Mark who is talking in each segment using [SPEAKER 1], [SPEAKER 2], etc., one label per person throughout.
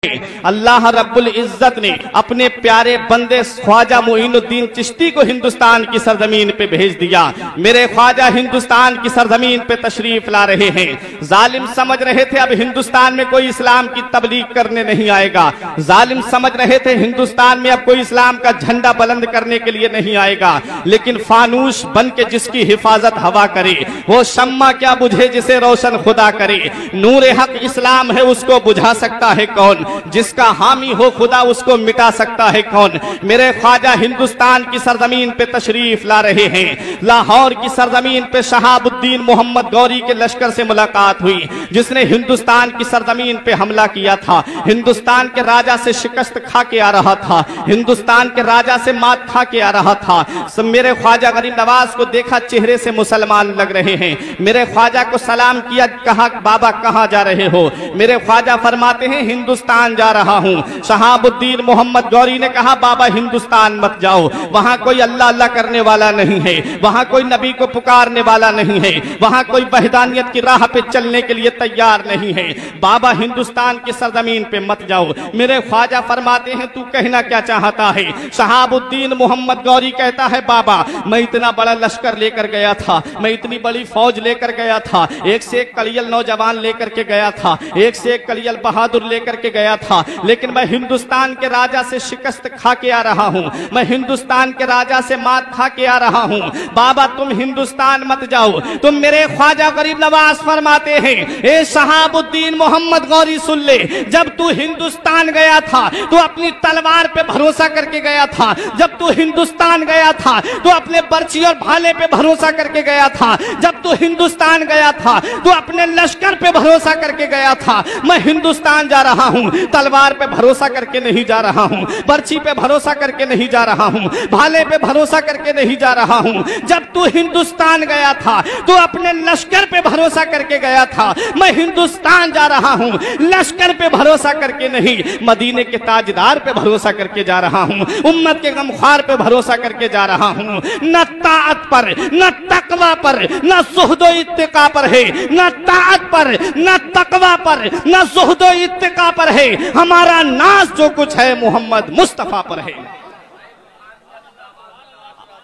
[SPEAKER 1] اللہ رب العزت نے اپنے پیارے بندے خواجہ معین الدین چشتی کو ہندوستان کی سرزمین پہ بھیج دیا۔ میرے خواجہ ہندوستان کی سرزمین پہ تشریف لا رہے ہیں۔ ظالم سمجھ رہے تھے اب ہندوستان میں کوئی اسلام کی تبلیغ کرنے نہیں آئے گا، ظالم سمجھ رہے تھے ہندوستان میں اب کوئی اسلام کا جھنڈا بلند کرنے کے لیے نہیں آئے گا، لیکن فانوس بن کے جس کی حفاظت ہوا کرے، وہ شمع کیا بجھے جسے روشن خدا کرے۔ نور حق اسلام ہے، اس کو بجھا سکتا ہے کون؟ جس کا حامی ہو خدا اس کو مٹا سکتا ہے کون؟ میرے خواجہ ہندوستان کی سرزمین پہ تشریف لا رہے ہیں۔ لاہور کی سرزمین پہ شہاب الدین محمد غوری کے لشکر سے ملاقات ہوئی، جس نے ہندوستان کی سرزمین پہ حملہ کیا تھا، ہندوستان کے راجہ سے شکست کھا کے آ رہا تھا، ہندوستان کے راجہ سے مات کھا کے آ رہا تھا۔ میرے خواجہ غریب نواز کو دیکھا، چہرے سے مسلمان لگ رہے ہیں۔ میرے خواجہ کو سلام کیا، کہا بابا کہاں جا رہے ہو؟ میرے خواجہ فرماتے ہیں ہندوستان جا رہا ہوں۔ شہاب الدین محمد غوری نے کہا بابا ہندوستان مت جاؤ، وہاں کوئی اللہ اللہ کرنے والا نہیں ہے، وہاں کوئی نبی کو پکارنے والا نہیں ہے، وہاں کوئی وحدانیت کی راہ پہ چلنے کے لیے تیار نہیں ہے، بابا ہندوستان کی سرزمین پہ مت جاؤ۔ میرے خواجہ فرماتے ہیں تو کہنا کیا چاہتا ہے؟ شہاب الدین محمد غوری کہتا ہے بابا میں اتنا بڑا لشکر لے کر گیا تھا، میں اتنی بڑی فوج لے کر گیا تھا، ایک سے ایک کلیل نوجوان لے کر کے گیا تھا، ایک سے ایک کلیل بہادر لے کر کے گیا تھا، لیکن میں ہندوستان کے راجہ سے شکست کھا کے آ رہا ہوں، میں ہندوستان کے راجہ سے مات کھا کے آ رہا ہوں، بابا تم ہندوستان مت جاؤ۔ تم میرے خواجہ غریب نواز فرماتے ہیں اے شہاب الدین محمد غوری سن لے، جب تو ہندوستان گیا تھا تو اپنی تلوار پہ بھروسہ کر کے گیا تھا، جب تو ہندوستان گیا تھا تو اپنے برچی اور بھالے پہ بھروسہ کر کے گیا تھا، جب تو ہندوستان گیا تھا تو اپنے لشکر پہ بھروسہ کر کے گیا تھا۔ میں ہندوستان جا رہا ہوں، تلوار پہ بھروسہ کر کے نہیں جا رہا ہوں، برچی پہ بھروسہ کر کے نہیں جا رہا ہوں، بھالے پہ بھروسہ کر کے نہیں جا رہا ہوں۔ جب تو ہندوستان گیا تھا تو اپنے لشکر پہ بھروسہ کر کے گیا تھا، میں ہندوستان جا رہا ہوں، لشکر پہ بھروسہ کر کے نہیں، مدینے کے تاجدار پہ بھروسہ کر کے جا رہا ہوں، امت کے غمخوار پہ بھروسہ کر کے جا رہا ہوں۔ نہ طاعت پر، نہ تقوی پر، نہ زہد و اتقا پر ہے، نہ طاعت پر، نہ تقوی پر، نہ زہد و اتقا پر ہے، ہمارا ناز جو کچھ ہے محمد مصطفیٰ پر ہے۔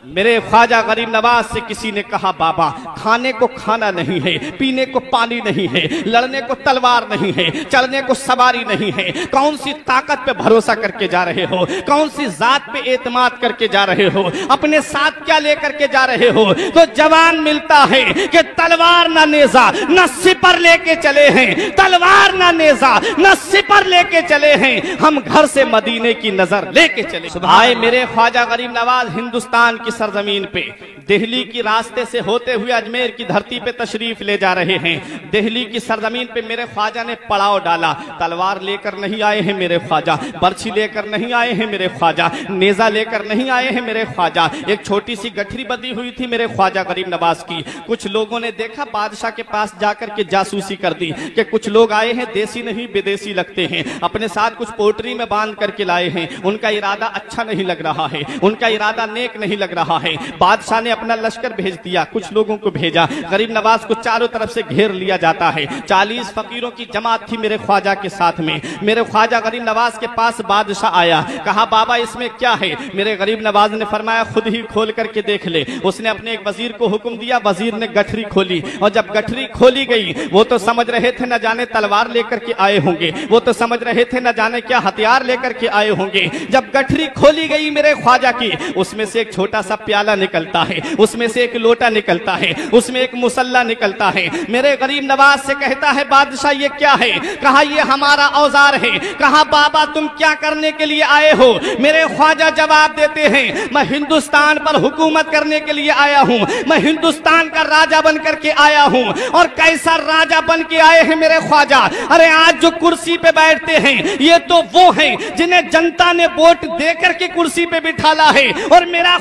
[SPEAKER 1] میرے خواجہ غریب نواز سے کسی نے کہا بابا کھانے کو کھانا نہیں ہے، پینے کو پانی نہیں ہے، لڑنے کو تلوار نہیں ہے، چڑھنے کو سواری نہیں ہے، کون سی طاقت پہ بھروسہ کر کے جا رہے ہو؟ کون سی ذات پہ اعتماد کر کے جا رہے ہو؟ اپنے ساتھ کیا لے کر کے جا رہے ہو؟ تو جوان ملتا ہے کہ تلوار نہ نیزہ نہ سپر لے کے چلے ہیں، تلوار نہ نیزہ نہ سپر لے کے چلے ہیں، ہم گھر سے مدینے کی نظر لے کے چلے۔ آئے میرے خواجہ غریب نواز ہندوستان کی سرزمین پہ دہلی کی راستے سے ہوتے ہوئے اجمیر کی دھرتی پہ تشریف لے جا رہے ہیں۔ دہلی کی سرزمین پہ میرے خواجہ نے پڑاؤ ڈالا، تلوار لے کر نہیں آئے ہیں میرے خواجہ، برچھی لے کر نہیں آئے ہیں میرے خواجہ، نیزہ لے کر نہیں آئے ہیں میرے خواجہ، ایک چھوٹی سی گٹھری بندھی ہوئی تھی میرے خواجہ غریب نواز کی۔ کچھ لوگوں نے دیکھا، بادشاہ کے پاس جا کر کے جاسوسی کر دی کہ کچھ لوگ آئے ہیں دیسی نہیں بدیسی لگتے ہیں، اپنے ساتھ کچھ پوٹری میں باندھ کر کے لائے ہیں، ان کا ارادہ اچھا نہیں لگ رہا ہے، ان کا ارادہ نیک نہیں لگ رہا ہے۔ بادشاہ نے اپنا لشکر بھیج دیا، کچھ لوگوں کو بھیجا، غریب نواز کو چاروں طرف سے گھیر لیا جاتا ہے۔ 40 فقیروں کی جماعت تھی میرے خواجہ کے ساتھ میں۔ میرے خواجہ غریب نواز کے پاس بادشاہ آیا، کہا بابا اس میں کیا ہے؟ میرے غریب نواز نے فرمایا خود ہی کھول کر کے دیکھ لے۔ اس نے اپنے ایک وزیر کو حکم دیا، وزیر نے گٹھری کھولی، اور جب گٹھری کھولی گئی وہ تو سمجھ رہے تھے نہ جانے تلوار لے کر کے آئے ہوں گے، وہ تو سمجھ رہے تھے نہ جانے کیا ہتھیار لے کر کے آئے ہوں گے۔ جب گٹھری کھولی گئی میرے خواجہ کی، اس میں سے ایک چھوٹا سا پیالہ نکلتا ہے، اس میں سے ایک لوٹا نکلتا ہے، اس میں ایک مسلح نکلتا ہے۔ میرے غریب نواز سے کہتا ہے بادشاہ یہ کیا ہے؟ کہا یہ ہمارا اوزار ہے۔ کہا بابا تم کیا کرنے کے لیے آئے ہو؟ میرے خواجہ جواب دیتے ہیں میں ہندوستان پر حکومت کرنے کے لیے آیا ہوں، میں ہندوستان کا راجہ بن کر کے آیا ہوں۔ اور کیسا راجہ بن کے آئے ہیں میرے خواجہ؟ ارے آج جو کرسی پہ بیٹھتے ہیں یہ تو وہ ہیں جنہیں جنتا نے ووٹ دے کر کے کرسی پہ بٹھالا ہے، اور میرا